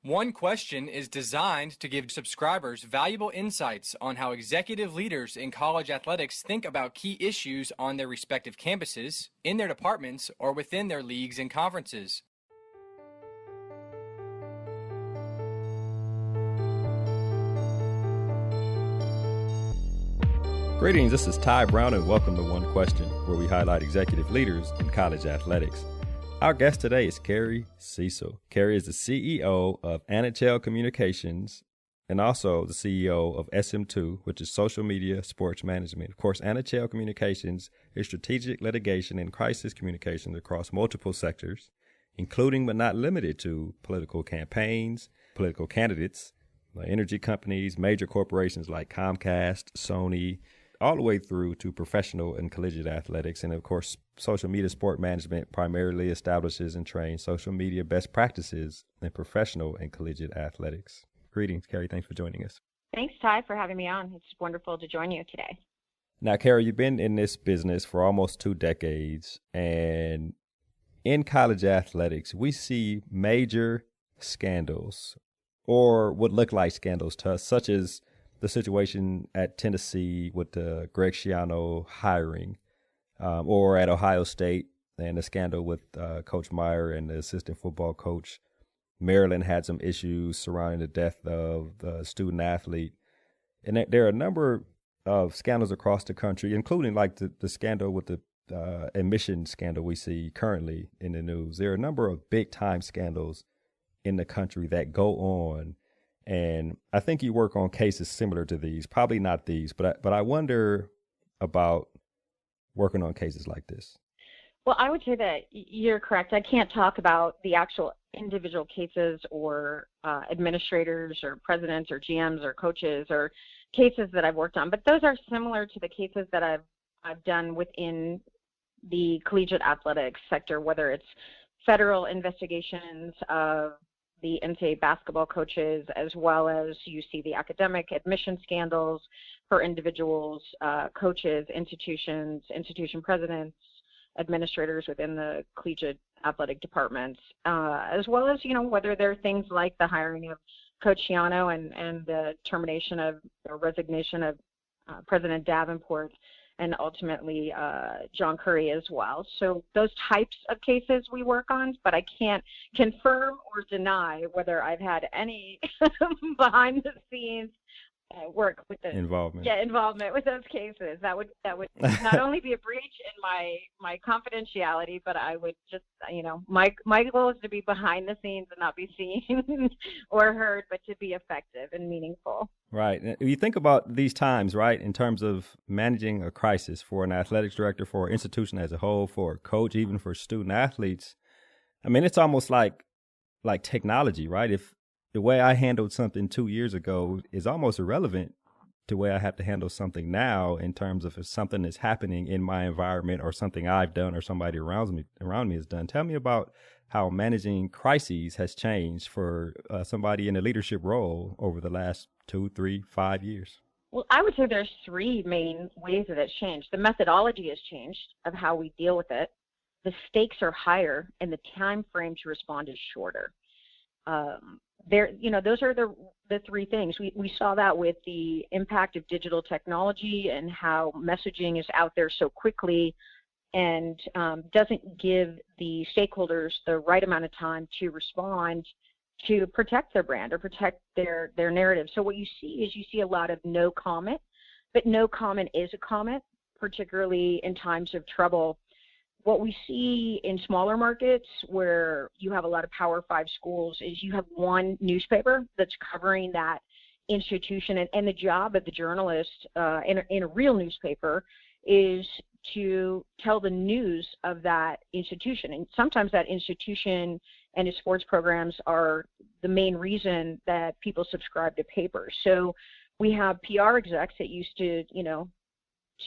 One Question is designed to give subscribers valuable insights on how executive leaders in college athletics think about key issues on their respective campuses, in their departments, or within their leagues and conferences. Greetings, this is Ty Brown and welcome to One Question, where we highlight executive leaders in college athletics. Our guest today is Carrie Cecil. Carrie is the CEO of Anachel Communications and also the CEO of SM2, which is social media sports management. Of course, Anachel Communications is strategic litigation and crisis communications across multiple sectors, including but not limited to political campaigns, political candidates, energy companies, major corporations like Comcast, Sony, all the way through to professional and collegiate athletics. And of course, social media sport management primarily establishes and trains social media best practices in professional and collegiate athletics. Greetings, Carrie. Thanks for joining us. Thanks, Ty, for having me on. It's wonderful to join you today. Now, Carrie, you've been in this business for almost 2 decades. And in college athletics, we see major scandals or what look like scandals to us, such as the situation at Tennessee with the Greg Schiano hiring, or at Ohio State and the scandal with Coach Meyer and the assistant football coach. Maryland had some issues surrounding the death of the student athlete. And there are a number of scandals across the country, including like the scandal with the admission scandal we see currently in the news. There are a number of big time scandals in the country that go on. And I think you work on cases similar to these, probably not these, but I wonder about working on cases like this. Well, I would say that you're correct. I can't talk about the actual individual cases or administrators or presidents or GMs or coaches or cases that I've worked on, but those are similar to the cases that I've done within the collegiate athletics sector, whether it's federal investigations of the NCAA basketball coaches, as well as you see the academic admission scandals for individuals, coaches, institutions, institution presidents, administrators within the collegiate athletic departments, as well as, whether there are things like the hiring of Coach Schiano and the termination of or resignation of President Davenport and ultimately John Curry as well. So those types of cases we work on, but I can't confirm or deny whether I've had any behind the scenes work with the involvement with those cases. That would not only be a breach in my confidentiality, but I would just, my goal is to be behind the scenes and not be seen or heard, but to be effective and meaningful. Right. You think about these times, right, in terms of managing a crisis for an athletics director, for an institution as a whole, for a coach, even for student athletes. I mean, it's almost like technology, right? If the way I handled something 2 years ago is almost irrelevant to the way I have to handle something now in terms of if something is happening in my environment or something I've done or somebody around me has done. Tell me about how managing crises has changed for somebody in a leadership role over the last 2, 3, 5 years. Well, I would say there's 3 main ways that it's changed. The methodology has changed of how we deal with it. The stakes are higher and the time frame to respond is shorter. Those are the 3 things. We saw that with the impact of digital technology and how messaging is out there so quickly and doesn't give the stakeholders the right amount of time to respond to protect their brand or protect their narrative. So what you see a lot of no comment, but no comment is a comment, particularly in times of trouble. What we see in smaller markets where you have a lot of Power 5 schools is you have one newspaper that's covering that institution, and the job of the journalist in a real newspaper is to tell the news of that institution. And sometimes that institution and its sports programs are the main reason that people subscribe to papers. So we have PR execs that used to,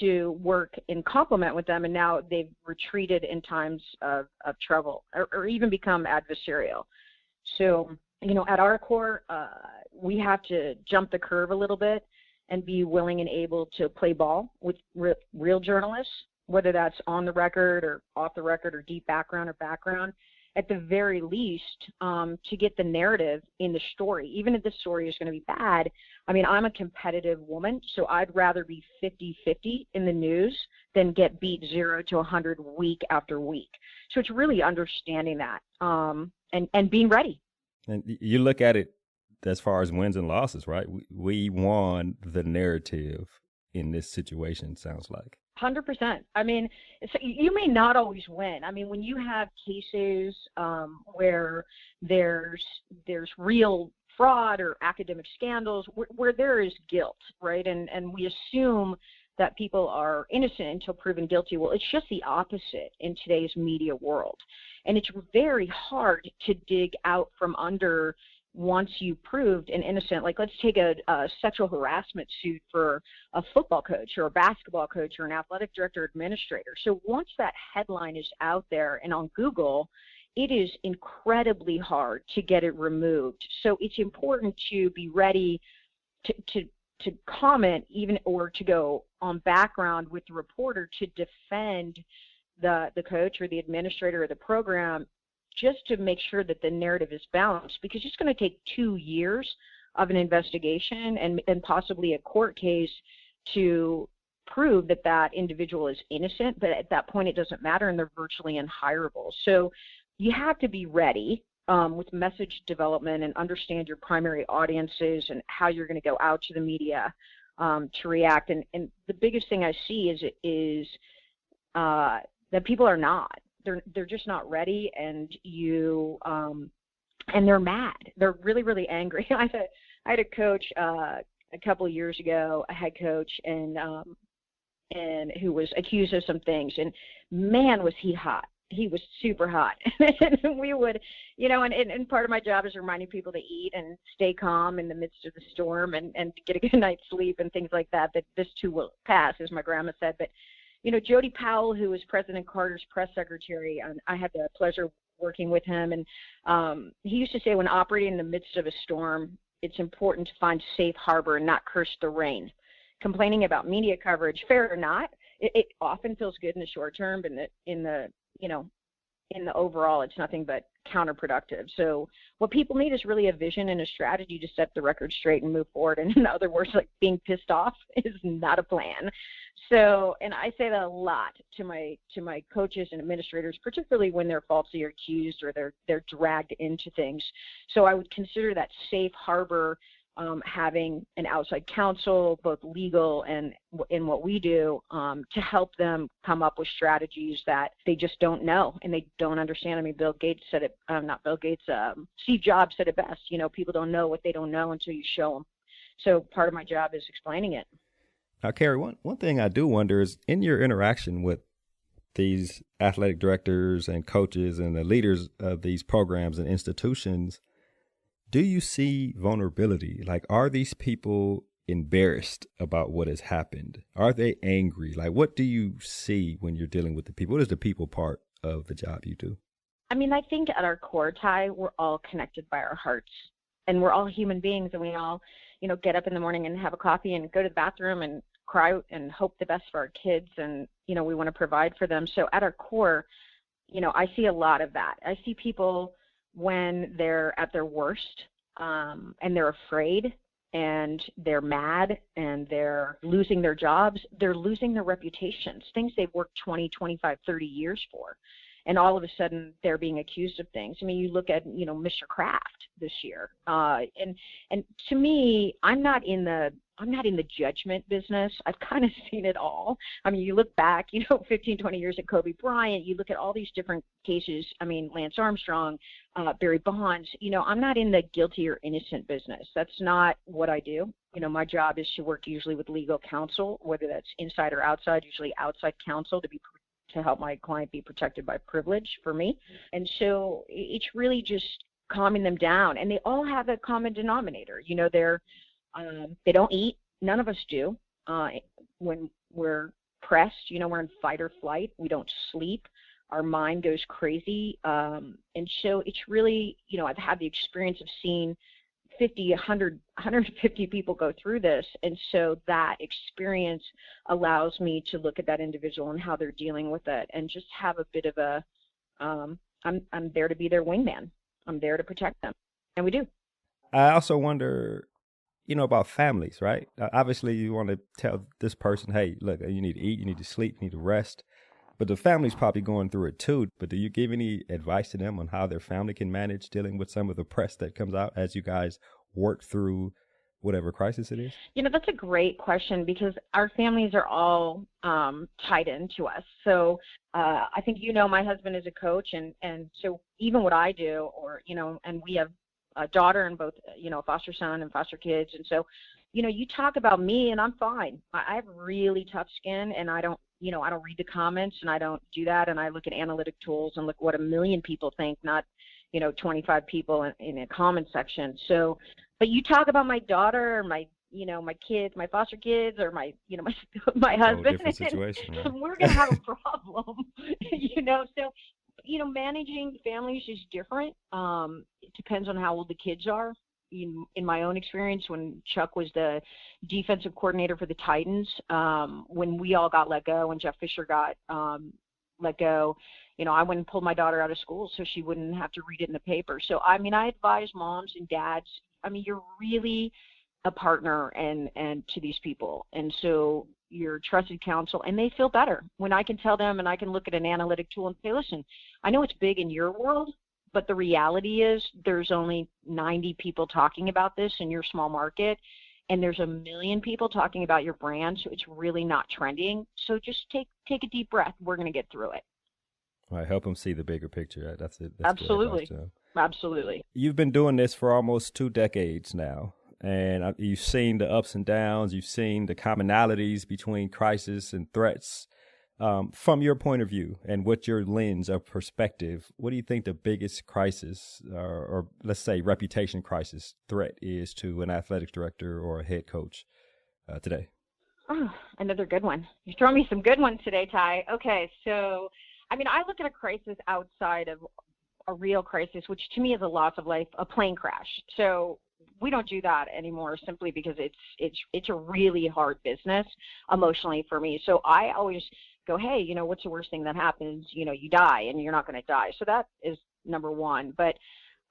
to work in complement with them, and now they've retreated in times of trouble or even become adversarial. So, at our core, we have to jump the curve a little bit and be willing and able to play ball with real journalists, whether that's on the record or off the record or deep background or background, at the very least, to get the narrative in the story. Even if the story is going to be bad, I mean, I'm a competitive woman, so I'd rather be 50-50 in the news than get beat 0 to 100 week after week. So it's really understanding that and being ready. And you look at it as far as wins and losses, right? We won the narrative in this situation, sounds like. 100%. I mean, you may not always win. I mean, when you have cases where there's real fraud or academic scandals, where there is guilt, right? And we assume that people are innocent until proven guilty. Well, it's just the opposite in today's media world. And it's very hard to dig out from under once you proved an innocent. Like, let's take a sexual harassment suit for a football coach or a basketball coach or an athletic director or administrator. So once that headline is out there and on Google, it is incredibly hard to get it removed. So it's important to be ready to comment, even, or to go on background with the reporter to defend the coach or the administrator or the program, just to make sure that the narrative is balanced, because it's going to take 2 years of an investigation and possibly a court case to prove that that individual is innocent. But at that point, it doesn't matter, and they're virtually unhireable. So you have to be ready with message development and understand your primary audiences and how you're going to go out to the media to react. And the biggest thing I see is that people are not. They're just not ready, and and they're mad. They're really, really angry. I had a coach a couple of years ago, a head coach, and who was accused of some things, and man, was he hot. He was super hot. And we would, and part of my job is reminding people to eat and stay calm in the midst of the storm and get a good night's sleep and things like that this too will pass, as my grandma said. But Jody Powell, who was President Carter's press secretary, I had the pleasure of working with him, and he used to say, when operating in the midst of a storm, it's important to find safe harbor and not curse the rain. Complaining about media coverage, fair or not, it often feels good in the short term, but in the overall, it's nothing but counterproductive. So what people need is really a vision and a strategy to set the record straight and move forward. And in other words, like, being pissed off is not a plan. So, and I say that a lot to my coaches and administrators, particularly when they're falsely accused or they're dragged into things. So I would consider that safe harbor, having an outside counsel, both legal and in what we do, to help them come up with strategies that they just don't know and they don't understand. I mean, Bill Gates said it, not Bill Gates, Steve Jobs said it best, people don't know what they don't know until you show them. So part of my job is explaining it. Now, Carrie, one thing I do wonder is, in your interaction with these athletic directors and coaches and the leaders of these programs and institutions, do you see vulnerability? Like, are these people embarrassed about what has happened? Are they angry? Like, what do you see when you're dealing with the people? What is the people part of the job you do? I mean, I think at our core, Ty, we're all connected by our hearts, and we're all human beings, and we all, get up in the morning and have a coffee and go to the bathroom and cry and hope the best for our kids, and, we want to provide for them. So at our core, I see a lot of that. I see people when they're at their worst, and they're afraid and they're mad and they're losing their jobs, they're losing their reputations, things they've worked 20, 25, 30 years for. And all of a sudden they're being accused of things. I mean, you look at, Mr. Kraft this year. And to me, I'm not in the judgment business. I've kind of seen it all. I mean, you look back, 15, 20 years at Kobe Bryant, you look at all these different cases. I mean, Lance Armstrong, Barry Bonds, I'm not in the guilty or innocent business. That's not what I do. My job is to work usually with legal counsel, whether that's inside or outside, usually outside counsel, to help my client be protected by privilege for me. And so it's really just calming them down. And they all have a common denominator. They don't eat. None of us do. When we're pressed, we're in fight or flight. We don't sleep. Our mind goes crazy. And so it's really, I've had the experience of seeing 50, 100, 150 people go through this. And so that experience allows me to look at that individual and how they're dealing with it and just have a bit of a I'm there to be their wingman. I'm there to protect them, and we do. I also wonder, about families, right? Obviously, you want to tell this person, hey, look, you need to eat, you need to sleep, you need to rest. But the family's probably going through it too. But do you give any advice to them on how their family can manage dealing with some of the press that comes out as you guys work through whatever crisis it is? That's a great question because our families are all tied into us. So I think my husband is a coach, and so even what I do, and we have a daughter and both, a foster son and foster kids, and so you talk about me and I'm fine. I have really tough skin, and I don't read the comments, and I don't do that, and I look at analytic tools and look what a million people think, not 25 people in a comment section. So, but you talk about my daughter or my my kids, my foster kids, or my my husband, different situation, right? and we're gonna have a problem. So managing families is different. It depends on how old the kids are. In my own experience, when Chuck was the defensive coordinator for the Titans, when we all got let go, when Jeff Fisher got let go, I went and pulled my daughter out of school so she wouldn't have to read it in the paper. So, I advise moms and dads, you're really a partner and to these people. And so you're trusted counsel, and they feel better when I can tell them, and I can look at an analytic tool and say, listen, I know it's big in your world, but the reality is there's only 90 people talking about this in your small market, and there's 1 million people talking about your brand, so it's really not trending. So just take a deep breath. We're going to get through it. All right, help them see the bigger picture. That's it. That's absolutely. Good advice, absolutely. You've been doing this for almost 2 decades now, and you've seen the ups and downs. You've seen the commonalities between crisis and threats. From your point of view and with your lens of perspective, what do you think the biggest crisis or let's say reputation crisis threat is to an athletics director or a head coach today? Oh, another good one. You're throwing me some good ones today, Ty. Okay, so, I look at a crisis outside of a real crisis, which to me is a loss of life, a plane crash. So we don't do that anymore simply because it's a really hard business emotionally for me. So I always go, hey, what's the worst thing that happens? You die, and you're not going to die. So that is number one. But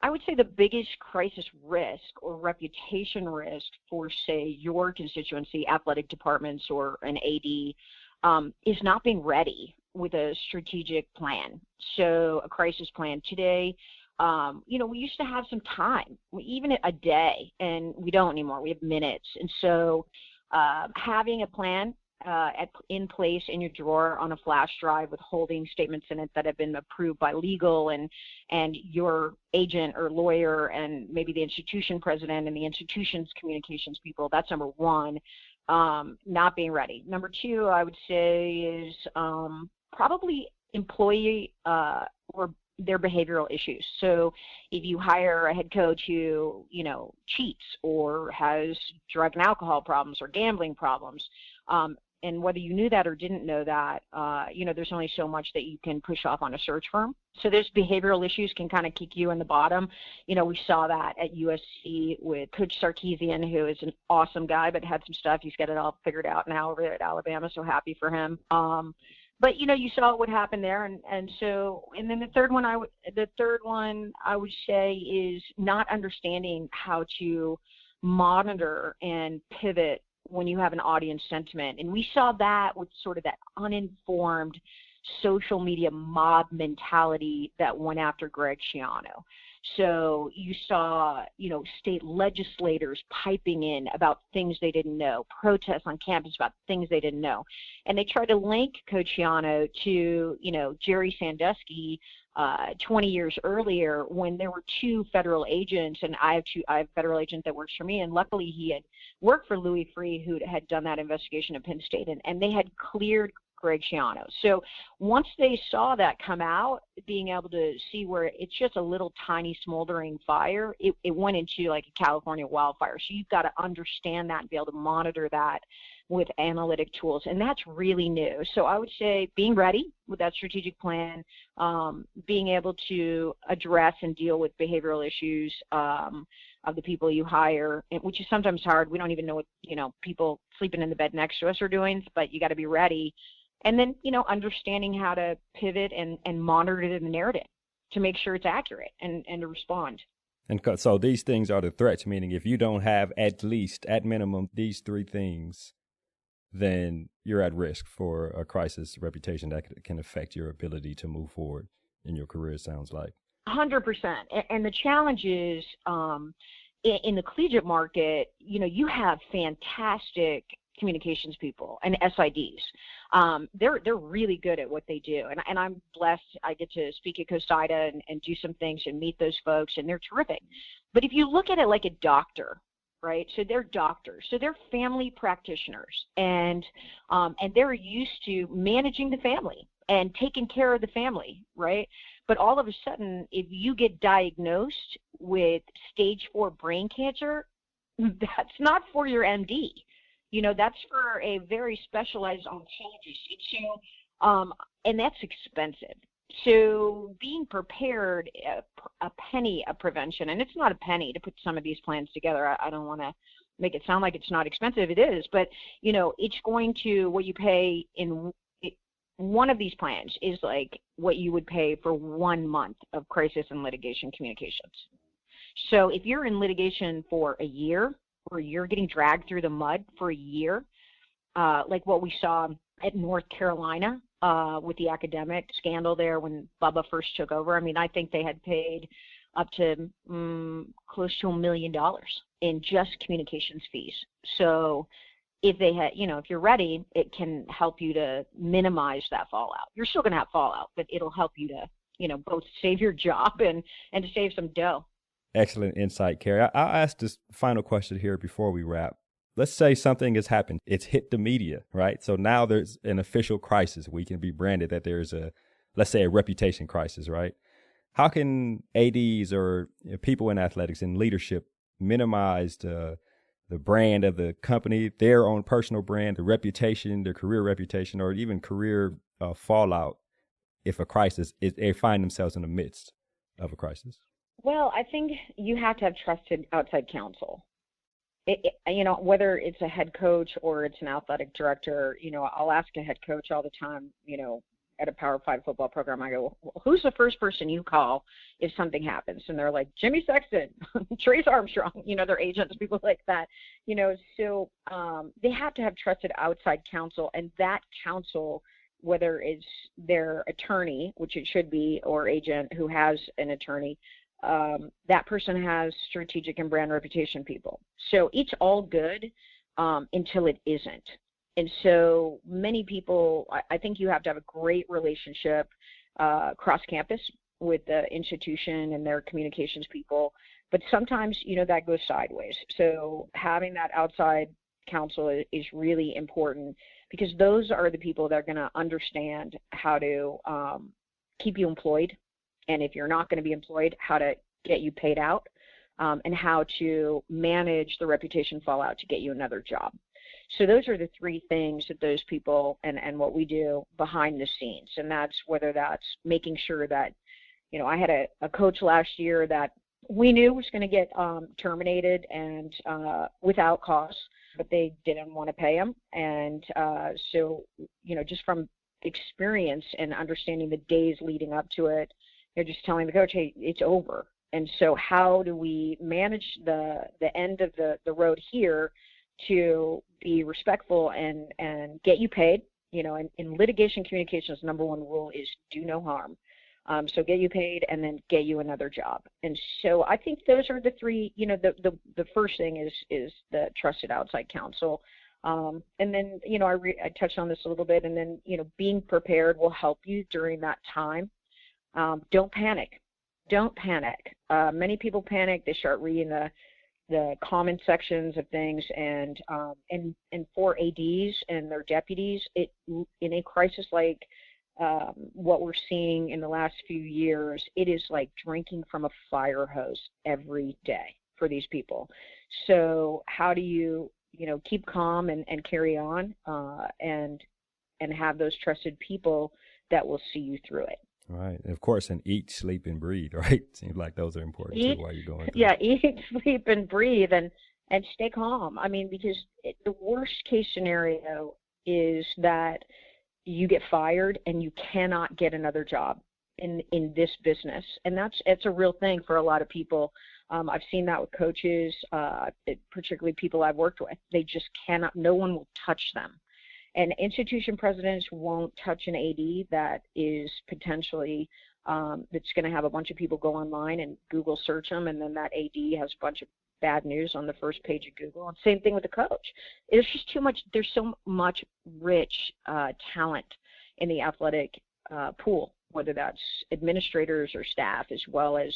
I would say the biggest crisis risk or reputation risk for, say, your constituency, athletic departments or an AD, is not being ready with a strategic plan. So a crisis plan today, we used to have some time, even a day, and we don't anymore. We have minutes. And so having a plan in place in your drawer on a flash drive with holding statements in it that have been approved by legal and your agent or lawyer and maybe the institution president and the institution's communications people, that's number one. Not being ready. Number two, I would say, is probably employee or their behavioral issues. So if you hire a head coach who, cheats or has drug and alcohol problems or gambling problems, and whether you knew that or didn't know that, there's only so much that you can push off on a search firm. So those behavioral issues can kind of kick you in the bottom. We saw that at USC with Coach Sarkisian, who is an awesome guy, but had some stuff. He's got it all figured out now over at Alabama, so happy for him. But you saw what happened there, and then the third one I would say is not understanding how to monitor and pivot when you have an audience sentiment. And we saw that with sort of that uninformed social media mob mentality that went after Greg Schiano. So you saw, state legislators piping in about things they didn't know, protests on campus about things they didn't know. And they tried to link Coach Schiano to, Jerry Sandusky 20 years earlier when there were 2 federal agents, and I have a federal agent that works for me, and luckily he had worked for Louis Freeh, who had done that investigation at Penn State, and they had cleared Greg Schiano. So once they saw that come out, being able to see where it's just a little tiny smoldering fire, it went into like a California wildfire. So you've got to understand that and be able to monitor that with analytic tools, and that's really new. So I would say being ready with that strategic plan, being able to address and deal with behavioral issues of the people you hire, which is sometimes hard. We don't even know what people sleeping in the bed next to us are doing, but you got to be ready. And then understanding how to pivot and monitor the narrative. to make sure it's accurate and to respond. And so these things are the threats, meaning if you don't have at least, at minimum, these three things, then you're at risk for a crisis reputation that can affect your ability to move forward in your career, it sounds like. 100%. And the challenge is in the collegiate market, you have fantastic communications people and SIDs. They're really good at what they do. And I'm blessed. I get to speak at COSIDA and do some things and meet those folks, and they're terrific. But if you look at it like a doctor, right? So they're doctors. So they're family practitioners, and they're used to managing the family and taking care of the family, right? But all of a sudden, if you get diagnosed with stage 4 brain cancer, that's not for your MD. That's for a very specialized oncologist. And that's expensive. So being prepared, a penny of prevention, and it's not a penny to put some of these plans together. I don't want to make it sound like it's not expensive. It is, but it's going to, what you pay in one of these plans is like what you would pay for 1 month of crisis and litigation communications. So if you're in litigation for a year, or you're getting dragged through the mud for a year, like what we saw at North Carolina with the academic scandal there when Bubba first took over. I mean, I think they had paid up to close to $1 million in just communications fees. So if they had, if you're ready, it can help you to minimize that fallout. You're still going to have fallout, but it'll help you to, both save your job and to save some dough. Excellent insight, Carrie. I'll ask this final question here before we wrap. Let's say something has happened. It's hit the media, right? So now there's an official crisis. We can be branded that there's let's say a reputation crisis, right? How can ADs or people in athletics and leadership minimize the brand of the company, their own personal brand, the reputation, their career reputation, or even career fallout if a crisis, if they find themselves in the midst of a crisis? Well, I think you have to have trusted outside counsel. Whether it's a head coach or it's an athletic director, I'll ask a head coach all the time, at a Power 5 football program, I go, well, who's the first person you call if something happens? And they're like, Jimmy Sexton, Trace Armstrong, their agents, people like that, so they have to have trusted outside counsel, and that counsel, whether it's their attorney, which it should be, or agent who has an attorney, that person has strategic and brand reputation people. So it's all good until it isn't. And so many people, I think you have to have a great relationship cross campus with the institution and their communications people. But sometimes, that goes sideways. So having that outside counsel is really important, because those are the people that are going to understand how to keep you employed. And if you're not going to be employed, how to get you paid out, and how to manage the reputation fallout to get you another job. So those are the three things that those people and what we do behind the scenes. And that's whether that's making sure that, I had a coach last year that we knew was going to get terminated and without cause, but they didn't want to pay him. And so, just from experience and understanding the days leading up to it, they're just telling the coach, hey, it's over. And so how do we manage the end of the road here to be respectful and get you paid? And in litigation communications, number one rule is do no harm. So get you paid and then get you another job. And so I think those are the three, the first thing is the trusted outside counsel. And then, I touched on this a little bit, and then, being prepared will help you during that time. Don't panic. Don't panic. Many people panic. They start reading the comment sections of things, and for ADs and their deputies, in a crisis like what we're seeing in the last few years, it is like drinking from a fire hose every day for these people. So how do you keep calm and carry on and have those trusted people that will see you through it? Right. And of course, and eat, sleep, and breathe, right? Seems like those are important too while you're going through. Yeah, eat, sleep, and breathe, and stay calm. I mean, because the worst case scenario is that you get fired and you cannot get another job. in this business, and it's a real thing for a lot of people. I've seen that with coaches, particularly people I've worked with. They just cannot. No one will touch them, and institution presidents won't touch an AD that is potentially that's going to have a bunch of people go online and Google search them, and then that AD has a bunch of bad news on the first page of Google. And same thing with the coach. There's just too much. There's so much rich talent in the athletic pool, whether that's administrators or staff as well as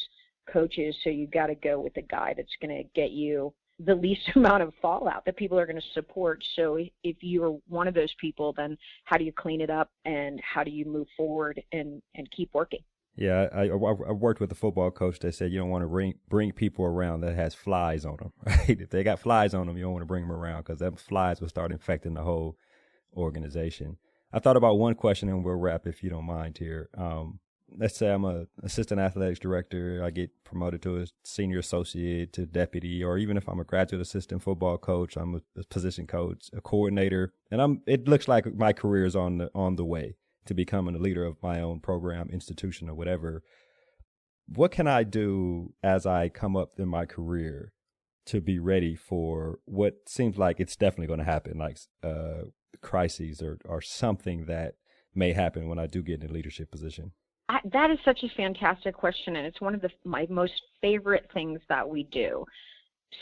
coaches. So you got to go with the guy that's going to get you the least amount of fallout that people are going to support. So if you're one of those people, then how do you clean it up and how do you move forward and keep working? Yeah, I worked with a football coach that said you don't want to bring people around that has flies on them, right? If they got flies on them, you don't want to bring them around because them flies will start infecting the whole organization. I thought about one question and we'll wrap if you don't mind here. Let's say I'm an assistant athletics director. I get promoted to a senior associate to deputy, or even if I'm a graduate assistant football coach, I'm a position coach, a coordinator, and it looks like my career is on the way to becoming a leader of my own program, institution, or whatever. What can I do as I come up in my career to be ready for what seems like it's definitely going to happen, like crises or something that may happen when I do get in a leadership position? That is such a fantastic question, and it's one of my most favorite things that we do.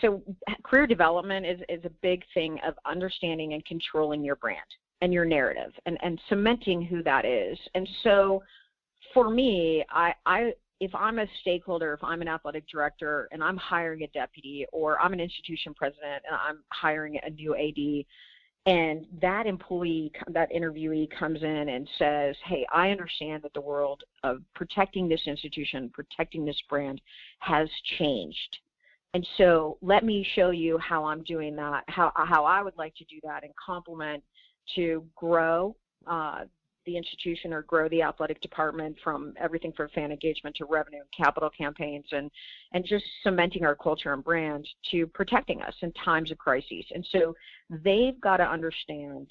So career development is a big thing of understanding and controlling your brand and your narrative and cementing who that is. And so for me, if I'm a stakeholder, if I'm an athletic director and I'm hiring a deputy, or I'm an institution president and I'm hiring a new AD, and that employee, that interviewee comes in and says, hey, I understand that the world of protecting this institution, protecting this brand has changed. And so let me show you how I'm doing that, how I would like to do that and complement to grow the institution or grow the athletic department from everything from fan engagement to revenue and capital campaigns and just cementing our culture and brand to protecting us in times of crises. And so they've got to understand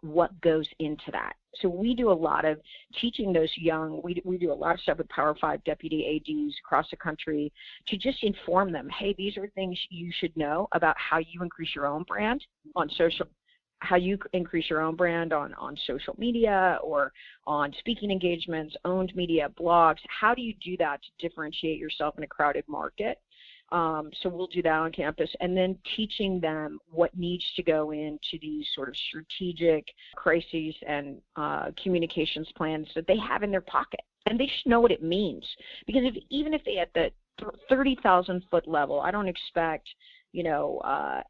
what goes into that. So we do a lot of teaching those young, we do a lot of stuff with Power 5 deputy ADs across the country to just inform them, hey, these are things you should know about how you increase your own brand on social, how you increase your own brand on social media or on speaking engagements, owned media, blogs. How do you do that to differentiate yourself in a crowded market? So we'll do that on campus, and then teaching them what needs to go into these sort of strategic crises and communications plans that they have in their pocket. And they should know what it means, because even if they at the 30,000 foot level, I don't expect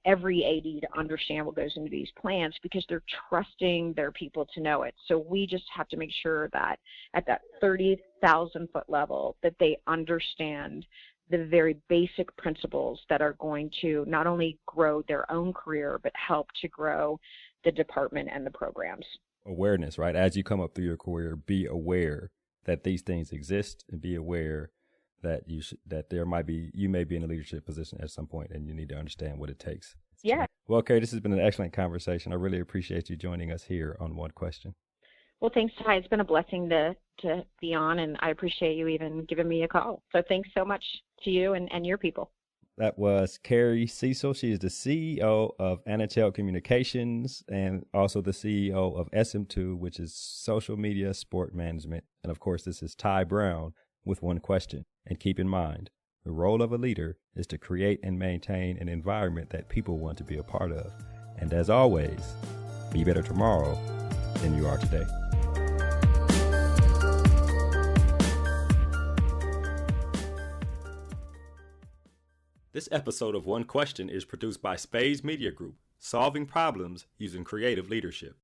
every AD to understand what goes into these plans, because they're trusting their people to know it. So we just have to make sure that at that 30,000 foot level that they understand the very basic principles that are going to not only grow their own career, but help to grow the department and the programs. Awareness, right? As you come up through your career, be aware that these things exist, and be aware that you may be in a leadership position at some point, and you need to understand what it takes. Yeah. Well, Carrie, this has been an excellent conversation. I really appreciate you joining us here on One Question. Well, thanks, Ty. It's been a blessing to be on, and I appreciate you even giving me a call. So thanks so much to you and your people. That was Carrie Cecil. She is the CEO of Anachel Communications and also the CEO of SM2, which is social media sport management. And of course, this is Ty Brown with One Question. And keep in mind, the role of a leader is to create and maintain an environment that people want to be a part of. And as always, be better tomorrow than you are today. This episode of One Question is produced by Spades Media Group, solving problems using creative leadership.